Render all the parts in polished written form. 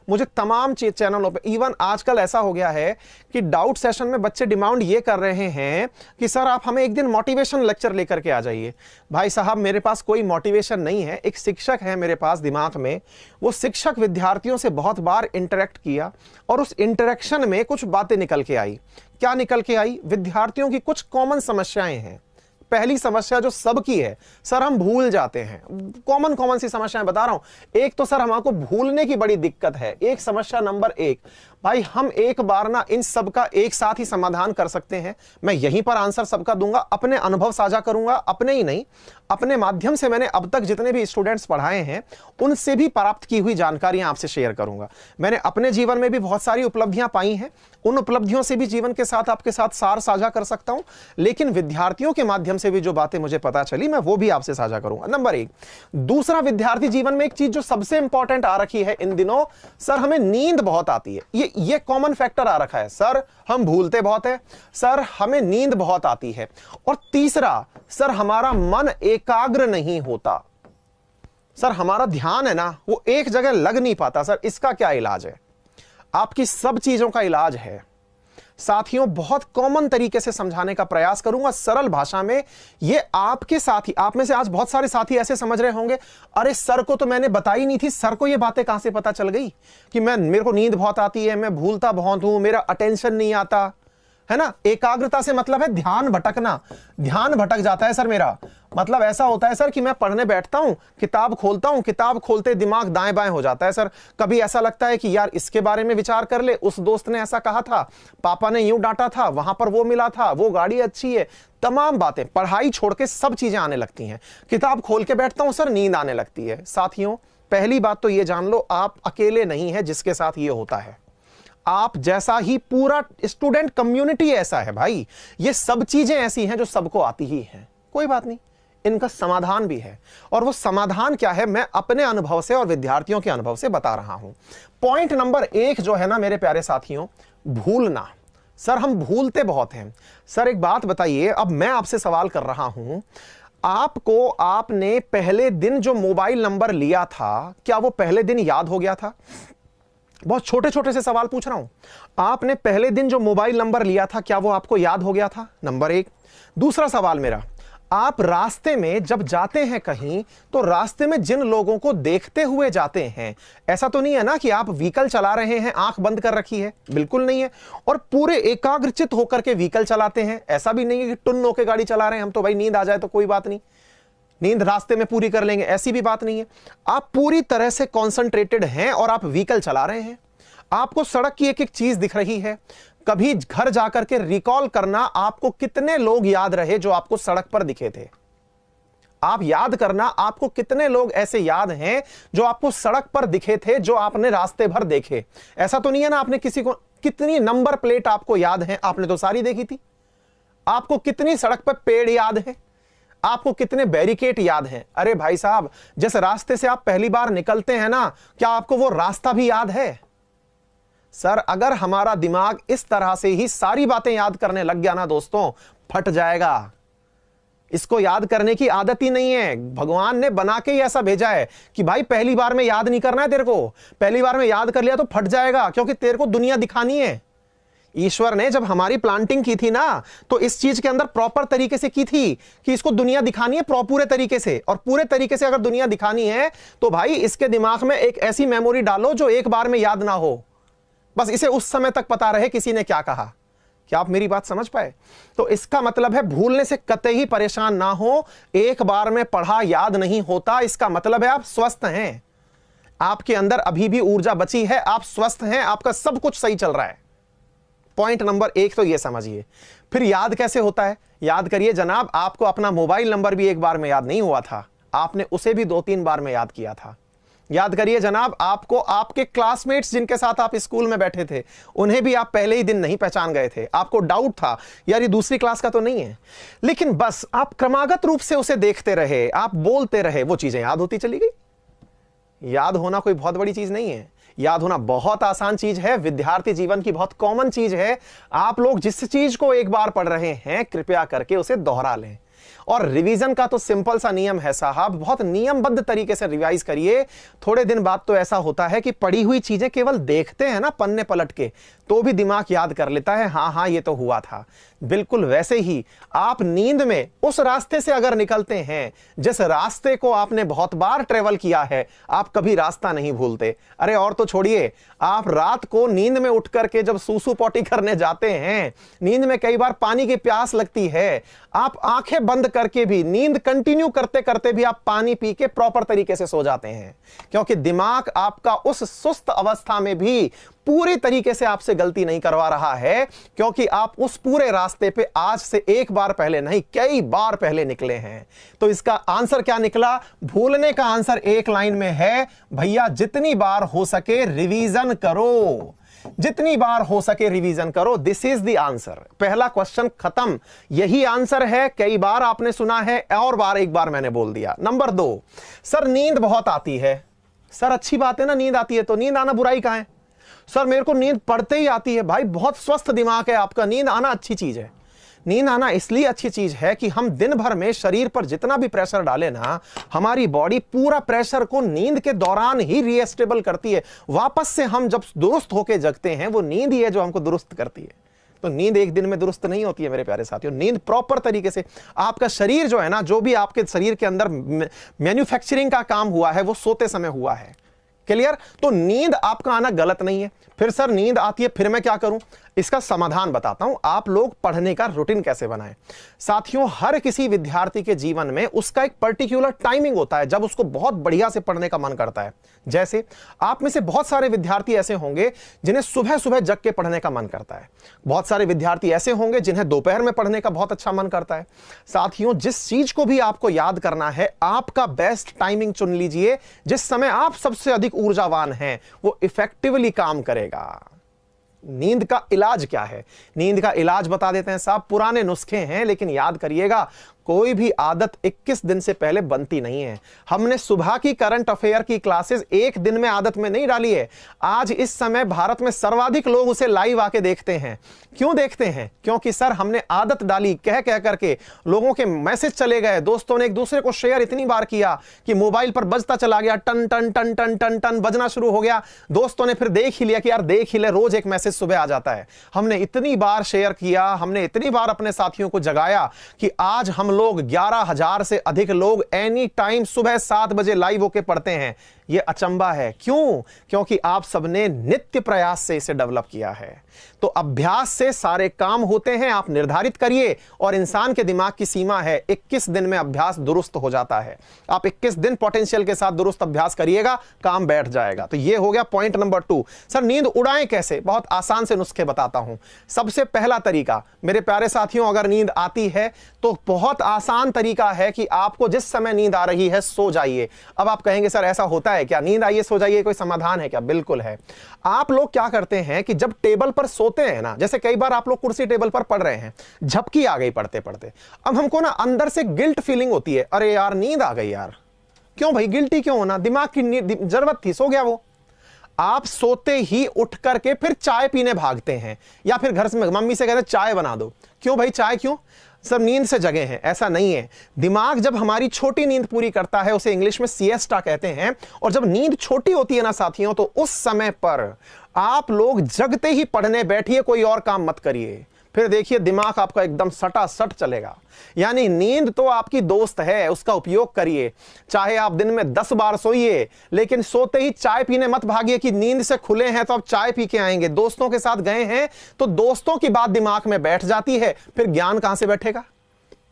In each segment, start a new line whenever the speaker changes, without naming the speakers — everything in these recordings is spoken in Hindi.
मुझे तमाम चैनलों पे, इवन आजकल ऐसा हो गया है कि डाउट सेशन में बच्चे डिमांड ये कर रहे हैं कि सर आप हमें एक दिन मोटिवेशन लेक्चर लेकर के आ जाइए। भाई साहब मेरे पास कोई मोटिवेशन नहीं है, एक शिक्षक है मेरे पास दिमाग में, वो शिक्षक विद्यार्थियों से बहुत बार इंटरेक्ट किया और उस इंटरेक्शन में कुछ बातें निकल के आई। क्या निकल के आई? विद्यार्थियों की कुछ कॉमन समस्याएं हैं। पहली समस्या जो सबकी है, सर हम भूल जाते हैं। कॉमन सी समस्याएं बता रहा हूं। एक तो सर हमको भूलने की बड़ी दिक्कत है, एक समस्या नंबर एक। भाई हम एक बार ना इन सब का एक साथ ही समाधान कर सकते हैं। मैं यहीं पर आंसर सबका दूंगा, अपने अनुभव साझा करूंगा, अपने ही नहीं अपने माध्यम से मैंने अब तक जितने भी स्टूडेंट्स पढ़ाए हैं उनसे भी प्राप्त की हुई जानकारियां आपसे शेयर करूंगा। मैंने अपने जीवन में भी बहुत सारी उपलब्धियां पाई हैं, उन उपलब्धियों से भी जीवन के साथ आपके साथ सार साझा कर सकता हूं, लेकिन विद्यार्थियों के माध्यम से भी जो बातें मुझे पता चली मैं वो भी आपसे साझा करूंगा। नंबर एक। दूसरा, विद्यार्थी जीवन में एक चीज जो सबसे इंपॉर्टेंट आ रखी है इन दिनों, सर हमें नींद बहुत आती है। ये कॉमन फैक्टर आ रखा है। सर हम भूलते बहुत है, सर हमें नींद बहुत आती है। और तीसरा, सर हमारा मन एकाग्र नहीं होता। सर हमारा ध्यान है ना वो एक जगह लग नहीं पाता। सर इसका क्या इलाज है? आपकी सब चीजों का इलाज है साथियों, बहुत कॉमन तरीके से समझाने का प्रयास करूंगा सरल भाषा में। ये आपके साथी, आप में से आज बहुत सारे साथी ऐसे समझ रहे होंगे, अरे सर को तो मैंने बताई नहीं थी, सर को ये बातें कहां से पता चल गई कि मेरे को नींद बहुत आती है, मैं भूलता बहुत हूं, मेरा अटेंशन नहीं आता है ना। एकाग्रता से मतलब है ध्यान भटकना, ध्यान भटक जाता है सर मेरा। मतलब ऐसा होता है सर कि मैं पढ़ने बैठता हूं, किताब खोलता हूं, किताब खोलते दिमाग दाएं बाएं हो जाता है सर। कभी ऐसा लगता है कि यार इसके बारे में विचार कर ले, उस दोस्त ने ऐसा कहा था, पापा ने यूं डांटा था, वहां पर वो मिला था, वो गाड़ी अच्छी है, तमाम बातें, पढ़ाई छोड़ के सब चीजें आने लगती हैं। किताब खोल के बैठता हूं सर, नींद आने लगती है। साथियों पहली बात तो ये जान लो, आप अकेले नहीं है जिसके साथ ये होता है। आप जैसा ही पूरा स्टूडेंट कम्युनिटी ऐसा है भाई। ये सब चीजें ऐसी हैं जो सबको आती ही हैं। कोई बात नहीं, इनका समाधान भी है। और वो समाधान क्या है मैं अपने अनुभव से और विद्यार्थियों के अनुभव से बता रहा हूं। पॉइंट नंबर एक जो है ना मेरे प्यारे साथियों, भूलना। सर हम भूलते बहुत हैं। सर एक बात बताइए, अब मैं आपसे सवाल कर रहा हूं, आपको आपने पहले दिन जो मोबाइल नंबर लिया था, क्या वो पहले दिन याद हो गया था? बहुत छोटे छोटे से सवाल पूछ रहा हूं। आपने पहले दिन जो मोबाइल नंबर लिया था, क्या वो आपको याद हो गया था? नंबर एक। दूसरा सवाल मेरा, आप रास्ते में जब जाते हैं कहीं, तो रास्ते में जिन लोगों को देखते हुए जाते हैं, ऐसा तो नहीं है ना कि आप व्हीकल चला रहे हैं आंख बंद कर रखी है, बिल्कुल नहीं है। और पूरे एकाग्रचित होकर के व्हीकल चलाते हैं, ऐसा भी नहीं है कि टुन्न होकर गाड़ी चला रहे हैं हम, तो भाई नींद आ जाए तो कोई बात नहीं, नींद रास्ते में पूरी कर लेंगे, ऐसी भी बात नहीं है। आप पूरी तरह से कॉन्सेंट्रेटेड हैं और आप व्हीकल चला रहे हैं। आपको सड़क की एक एक चीज दिख रही है। कभी घर जाकर के रिकॉल करना, आपको कितने लोग याद रहे जो आपको सड़क पर दिखे थे। आप याद करना, आपको कितने लोग ऐसे याद हैं जो आपको सड़क पर दिखे थे, जो आपने रास्ते भर देखे। ऐसा तो नहीं है ना आपने किसी को, कितनी नंबर प्लेट आपको याद है? आपने तो सारी देखी थी। आपको कितनी सड़क पर पेड़ याद है? आपको कितने बैरिकेड याद हैं? अरे भाई साहब, जिस रास्ते से आप पहली बार निकलते हैं ना, क्या आपको वो रास्ता भी याद है? सर अगर हमारा दिमाग इस तरह से ही सारी बातें याद करने लग गया ना दोस्तों, फट जाएगा। इसको याद करने की आदत ही नहीं है। भगवान ने बना के ही ऐसा भेजा है कि भाई पहली बार में याद नहीं करना है तेरे को, पहली बार में याद कर लिया तो फट जाएगा, क्योंकि तेरे को दुनिया दिखानी है। ईश्वर ने जब हमारी प्लांटिंग की थी ना, तो इस चीज के अंदर प्रॉपर तरीके से की थी कि इसको दुनिया दिखानी है पूरे तरीके से। और पूरे तरीके से अगर दुनिया दिखानी है तो भाई इसके दिमाग में एक ऐसी मेमोरी डालो जो एक बार में याद ना हो, बस इसे उस समय तक पता रहे किसी ने क्या कहा। क्या आप मेरी बात समझ पाए? तो इसका मतलब है भूलने से कतई परेशान ना हो। एक बार में पढ़ा याद नहीं होता, इसका मतलब है आप स्वस्थ हैं, आपके अंदर अभी भी ऊर्जा बची है, आप स्वस्थ हैं, आपका सब कुछ सही चल रहा है। पॉइंट नंबर एक तो ये समझिए। फिर याद कैसे होता है? याद करिए जनाब, आपको अपना मोबाइल नंबर भी एक बार में याद नहीं हुआ था, आपने उसे भी 2-3 बार में याद किया था। याद करिए जनाब, आपको आपके क्लासमेट्स जिनके साथ आप स्कूल में बैठे थे, उन्हें भी आप पहले ही दिन नहीं पहचान गए थे। आपको डाउट था यार ये दूसरी क्लास का तो नहीं है, लेकिन बस आप क्रमागत रूप से उसे देखते रहे, आप बोलते रहे, वो चीजें याद होती चली गई। याद होना कोई बहुत बड़ी चीज नहीं है, याद होना बहुत आसान चीज है, विद्यार्थी जीवन की बहुत कॉमन चीज है। आप लोग जिस चीज को एक बार पढ़ रहे हैं, कृपया करके उसे दोहरा लें। और रिवीजन का तो सिंपल सा नियम है साहब, बहुत नियमबद्ध तरीके से रिवाइज करिए। थोड़े दिन बाद तो ऐसा होता है कि पढ़ी हुई चीजें केवल देखते हैं ना पन्ने पलट के, तो भी दिमाग याद कर लेता है, हाँ हाँ ये तो हुआ था। बिल्कुल वैसे ही आप नींद में उस रास्ते से अगर निकलते हैं जिस रास्ते को आपने बहुत बार ट्रेवल किया है, आप कभी रास्ता नहीं भूलते। अरे और तो छोड़िए, आप रात को नींद में उठ करके जब सूसू पॉटी करने जाते हैं, नींद में कई बार पानी की प्यास लगती है, आप आंखें बंद करके भी नींद कंटिन्यू करते करते भी आप पानी पी के प्रॉपर तरीके से सो जाते हैं, क्योंकि दिमाग आपका उस सुस्त अवस्था में भी पूरी तरीके से आपसे गलती नहीं करवा रहा है, क्योंकि आप उस पूरे रास्ते पे आज से एक बार पहले नहीं कई बार पहले निकले हैं। तो इसका आंसर क्या निकला? भूलने का आंसर एक लाइन में है, भैया जितनी बार हो सके रिवीजन करो, जितनी बार हो सके रिवीजन करो। This is the answer. पहला क्वेश्चन खत्म, यही आंसर है। कई बार आपने सुना है और बार एक बार मैंने बोल दिया। नंबर 2, सर नींद बहुत आती है। सर अच्छी बात है ना, नींद आती है तो नींद आना बुराई कहां है? सर मेरे को नींद पड़ते ही आती है। भाई बहुत स्वस्थ दिमाग है आपका, नींद आना अच्छी चीज है। नींद आना इसलिए अच्छी चीज है कि हम दिन भर में शरीर पर जितना भी प्रेशर डालें ना, हमारी बॉडी पूरा प्रेशर को नींद के दौरान ही रीएस्टेबल करती है। वापस से हम जब दुरुस्त होके जगते हैं, वो नींद ही है जो हमको दुरुस्त करती है। तो नींद एक दिन में दुरुस्त नहीं होती है मेरे प्यारे साथियों। नींद प्रॉपर तरीके से आपका शरीर जो है ना, जो भी आपके शरीर के अंदर मैन्युफैक्चरिंग का काम हुआ है वो सोते समय हुआ है। क्लियर? तो नींद आपका आना गलत नहीं है। फिर सर नींद आती है, फिर मैं क्या करूं? इसका समाधान बताता हूं। आप लोग पढ़ने का रूटीन कैसे बनाएं। साथियों, हर किसी विद्यार्थी के जीवन में उसका एक पर्टिकुलर टाइमिंग होता है जब उसको बहुत बढ़िया से पढ़ने का मन करता है। जैसे आप में से बहुत सारे विद्यार्थी ऐसे होंगे जिन्हें सुबह सुबह जग के पढ़ने का मन करता है। बहुत सारे विद्यार्थी ऐसे होंगे जिन्हें दोपहर में पढ़ने का बहुत अच्छा मन करता है। साथियों, जिस चीज को भी आपको याद करना है, आपका बेस्ट टाइमिंग चुन लीजिए। जिस समय आप सबसे अधिक ऊर्जावान हैं, वो इफेक्टिवली काम करेगा। नींद का इलाज क्या है? नींद का इलाज बता देते हैं साहब। पुराने नुस्खे हैं, लेकिन याद करिएगा, कोई भी आदत 21 दिन से पहले बनती नहीं है। हमने सुबह की करंट अफेयर की क्लासेस एक दिन में आदत में नहीं डाली है। आज इस समय भारत में सर्वाधिक लोग उसे लाइव आके देखते हैं। क्यों देखते हैं? क्योंकि सर हमने आदत डाली, कह कह करके लोगों के मैसेज चले गए, दोस्तों ने एक दूसरे को शेयर इतनी बार किया कि मोबाइल पर बजता चला गया, टन टन टन टन टन टन बजना शुरू हो गया। दोस्तों ने फिर देख ही लिया कि यार देख ही ले, रोज एक मैसेज सुबह आ जाता है। हमने इतनी बार शेयर किया, हमने इतनी बार अपने साथियों को जगाया कि आज हम लोग 11,000 से अधिक लोग एनी टाइम सुबह 7 बजे लाइव होके पढ़ते हैं। यह अचंबा है। क्यों? क्योंकि आप सबने नित्य प्रयास से इसे डेवलप किया है। तो अभ्यास से सारे काम होते हैं। आप निर्धारित करिए, और इंसान के दिमाग की सीमा है 21 दिन में अभ्यास दुरुस्त हो जाता है। आप 21 दिन पोटेंशियल के साथ दुरुस्त अभ्यास करिएगा, काम बैठ जाएगा। तो यह हो गया पॉइंट नंबर 2। सर नींद उड़ाएं कैसे? बहुत आसान से नुस्खे बताता हूं। सबसे पहला तरीका मेरे प्यारे साथियों, अगर नींद आती है तो बहुत आसान तरीका है कि आपको जिस समय नींद आ रही है सो जाइए। अब आप कहेंगे सर ऐसा होता है क्या? नींद आइए सो जाइए, कोई समाधान है क्या? बिल्कुल है। आप लोग क्या करते हैं कि जब टेबल पर सोते हैं ना, जैसे कई बार आप लोग कुर्सी टेबल पर पढ़ रहे हैं, झपकी आ गई पढ़ते पढ़ते, अब हमको ना अंदर से गिल्ट फीलिंग होती है, अरे यार नींद आ गई यार। क्यों भाई गिल्टी क्यों होना? दिमाग की जरूरत थी, सो गया वो। आप सोते ही उठ करके फिर चाय पीने भागते हैं, या फिर घर से मम्मी से कहते हैं चाय बना दो। क्यों भाई चाय क्यों? सब नींद से जगे हैं। ऐसा नहीं है। दिमाग जब हमारी छोटी नींद पूरी करता है, उसे इंग्लिश में सिएस्टा कहते हैं, और जब नींद छोटी होती है ना साथियों, तो उस समय पर आप लोग जगते ही पढ़ने बैठिए, कोई और काम मत करिए। फिर देखिए दिमाग आपका एकदम सटासट चलेगा। यानी नींद तो आपकी दोस्त है, उसका उपयोग करिए। चाहे आप दिन में 10 बार सोइए, लेकिन सोते ही चाय पीने मत भागिए कि नींद से खुले हैं तो अब चाय पी के आएंगे। दोस्तों के साथ गए हैं तो दोस्तों की बात दिमाग में बैठ जाती है, फिर ज्ञान कहां से बैठेगा?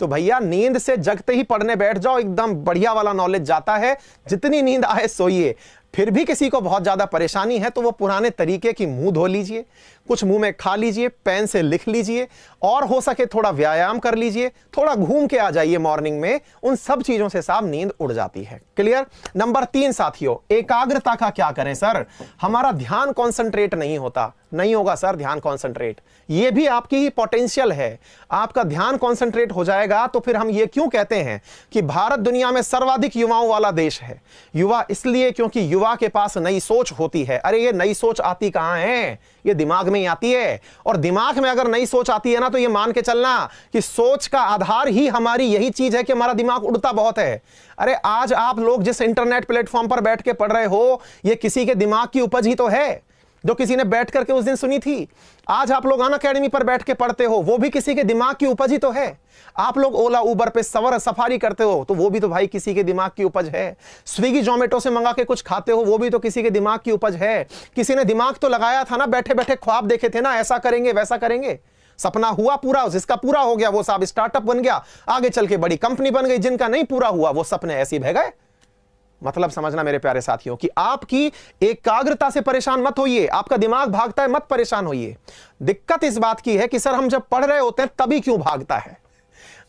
तो भैया नींद से जगते ही पढ़ने बैठ जाओ, एकदम बढ़िया वाला नॉलेज जाता है। जितनी नींद आए सोइए। फिर भी किसी को बहुत ज्यादा परेशानी है तो वो पुराने तरीके की मुंह धो लीजिए, कुछ मुंह में खा लीजिए, पेन से लिख लीजिए, और हो सके थोड़ा व्यायाम कर लीजिए, थोड़ा घूम के आ जाइए मॉर्निंग में। उन सब चीजों से साहब नींद उड़ जाती है। क्लियर? नंबर 3 साथियों, एकाग्रता का क्या करें? सर हमारा ध्यान कॉन्सेंट्रेट नहीं होता। नहीं होगा सर ध्यान कॉन्सेंट्रेट। ये भी आपकी ही पोटेंशियल है, आपका ध्यान कॉन्सेंट्रेट हो जाएगा तो फिर हम ये क्यों कहते हैं कि भारत दुनिया में सर्वाधिक युवाओं वाला देश है। युवा इसलिए क्योंकि युवा के पास नई सोच होती है। अरे ये नई सोच आती कहां है, ये दिमाग में ही आती है। और दिमाग में अगर नई सोच आती है ना, तो ये मान के चलना कि सोच का आधार ही हमारी यही चीज है कि हमारा दिमाग उड़ता बहुत है। अरे आज आप लोग जिस इंटरनेट प्लेटफॉर्म पर बैठ के पढ़ रहे हो, ये किसी के दिमाग की उपज ही तो है, जो किसी ने बैठ करके उस दिन सुनी थी। आज आप लोग अनअकैडमी पर बैठ के पढ़ते हो, वो भी किसी के दिमाग की उपज ही तो है। आप लोग ओला उबर पे सफारी करते हो, तो वो भी तो भाई किसी के दिमाग की उपज है। स्विगी जोमेटो से मंगा के कुछ खाते हो, वो भी तो किसी के दिमाग की उपज है। किसी ने दिमाग तो लगाया था ना, बैठे बैठे ख्वाब देखे थे ना, ऐसा करेंगे वैसा करेंगे, सपना हुआ पूरा, जिसका पूरा हो गया वो साहब स्टार्टअप बन गया, आगे चल के बड़ी कंपनी बन गई। जिनका नहीं पूरा हुआ वो सपने ऐसे ही बह गए। मतलब समझना मेरे प्यारे साथियों कि आपकी एकाग्रता से परेशान मत होइए, आपका दिमाग भागता है मत परेशान होइए। दिक्कत इस बात की है कि सर हम जब पढ़ रहे होते हैं तभी क्यों भागता है।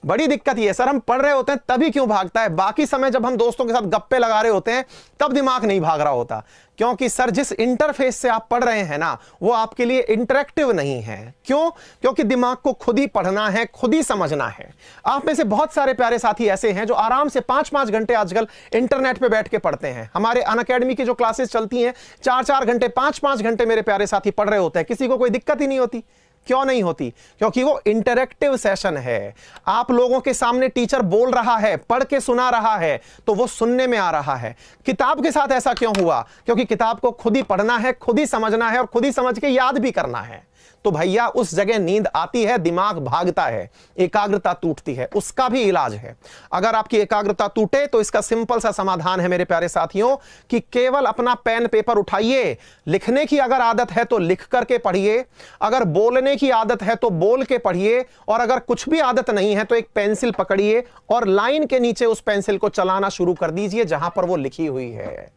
बड़ी दिक्कत ये है सर, हम पढ़ रहे होते हैं तभी क्यों भागता है, बाकी समय जब हम दोस्तों के साथ गप्पे लगा रहे होते हैं तब दिमाग नहीं भाग रहा होता। क्योंकि सर जिस इंटरफेस से आप पढ़ रहे हैं ना, वो आपके लिए इंटरेक्टिव नहीं है। क्यों? क्योंकि दिमाग को खुद ही पढ़ना है, खुद ही समझना है। आप में से बहुत सारे प्यारे साथी ऐसे हैं जो आराम से 5-5 घंटे आजकल इंटरनेट पे बैठ के पढ़ते हैं। हमारे अनअकैडमी की जो क्लासेस चलती हैं, 4-4 घंटे 5-5 घंटे मेरे प्यारे साथी पढ़ रहे होते हैं, किसी को कोई दिक्कत ही नहीं होती। क्यों नहीं होती? क्योंकि वो इंटरैक्टिव सेशन है। आप लोगों के सामने टीचर बोल रहा है, पढ़ के सुना रहा है, तो वो सुनने में आ रहा है। किताब के साथ ऐसा क्यों हुआ? क्योंकि किताब को खुद ही पढ़ना है, खुद ही समझना है और खुद ही समझ के याद भी करना है। तो भैया उस जगह नींद आती है, दिमाग भागता है, एकाग्रता टूटती है, उसका भी इलाज है। अगर आपकी एकाग्रता टूटे तो इसका सिंपल सा समाधान है मेरे प्यारे साथियों कि केवल अपना पेन पेपर उठाइए। लिखने की अगर आदत है तो लिख करके पढ़िए, अगर बोलने की आदत है तो बोल के पढ़िए, और अगर कुछ भी आदत नहीं है तो एक पेंसिल पकड़िए और लाइन के नीचे उस पेंसिल को चलाना शुरू कर दीजिए जहां पर वो लिखी हुई है।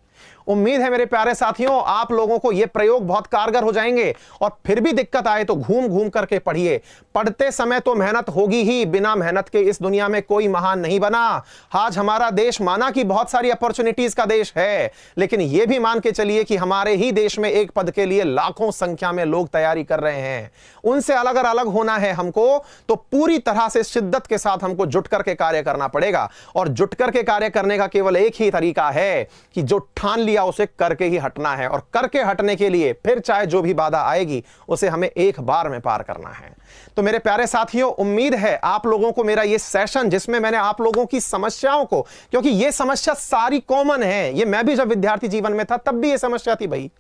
उम्मीद है मेरे प्यारे साथियों आप लोगों को ये प्रयोग बहुत कारगर हो जाएंगे। और फिर भी दिक्कत आए तो घूम घूम करके पढ़िए। पढ़ते समय तो मेहनत होगी ही, बिना मेहनत के इस दुनिया में कोई महान नहीं बना। आज हमारा देश माना कि बहुत सारी अपॉर्चुनिटीज का देश है, लेकिन यह भी मान के चलिए कि हमारे ही देश में एक पद के लिए लाखों संख्या में लोग तैयारी कर रहे हैं। उनसे अगर अलग होना है हमको तो पूरी तरह से शिद्दत के साथ हमको जुट करके कार्य करना पड़ेगा। और जुट करके कार्य करने का केवल एक ही तरीका है कि जो ठान लिया उसे करके ही हटना है। और करके हटने के लिए फिर चाहे जो भी बाधा आएगी उसे हमें एक बार में पार करना है। तो मेरे प्यारे साथियों उम्मीद है आप लोगों को मेरा ये सेशन, जिसमें मैंने आप लोगों की समस्याओं को, क्योंकि ये समस्या सारी कॉमन है, ये मैं भी जब विद्यार्थी जीवन में था तब भी ये समस्या थी भाई।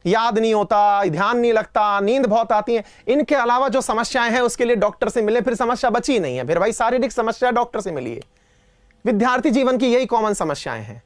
याद नहीं होता, ध्यान नहीं लगता, नींद बहुत आती है। इनके अलावा जो समस्याएं हैं उसके लिए डॉक्टर से मिले, फिर समस्या बची ही नहीं है। फिर भाई शारीरिक समस्या डॉक्टर से मिलिए। विद्यार्थी जीवन की यही कॉमन समस्याएं हैं।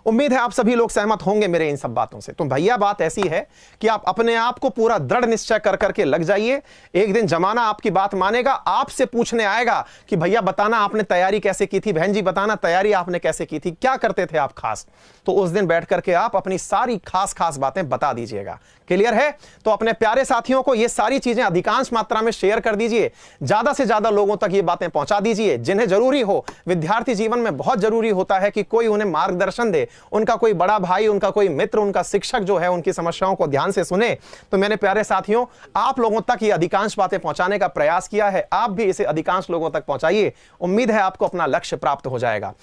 उम्मीद है आप सभी लोग सहमत होंगे मेरे इन सब बातों से। तो भैया बात ऐसी है कि आप अपने आप को पूरा दृढ़ निश्चय कर करके लग जाइए। एक दिन जमाना आपकी बात मानेगा, आपसे पूछने आएगा कि भैया बताना आपने तैयारी कैसे की थी, बहन जी बताना तैयारी आपने कैसे की थी, क्या करते थे आप खास। तो उस दिन बैठ करके आप अपनी सारी खास खास बातें बता दीजिएगा। क्लियर है? तो अपने प्यारे साथियों को ये सारी चीजें अधिकांश मात्रा में शेयर कर दीजिए, ज्यादा से ज्यादा लोगों तक ये बातें पहुंचा दीजिए जिन्हें जरूरी हो। विद्यार्थी जीवन में बहुत जरूरी होता है कि कोई उन्हें मार्गदर्शन दे, उनका कोई बड़ा भाई, उनका कोई मित्र, उनका शिक्षक जो है उनकी समस्याओं को ध्यान से सुने। तो मेरे प्यारे साथियों आप लोगों तक ये अधिकांश बातें पहुंचाने का प्रयास किया है, आप भी इसे अधिकांश लोगों तक पहुंचाइए। उम्मीद है आपको अपना लक्ष्य प्राप्त हो जाएगा।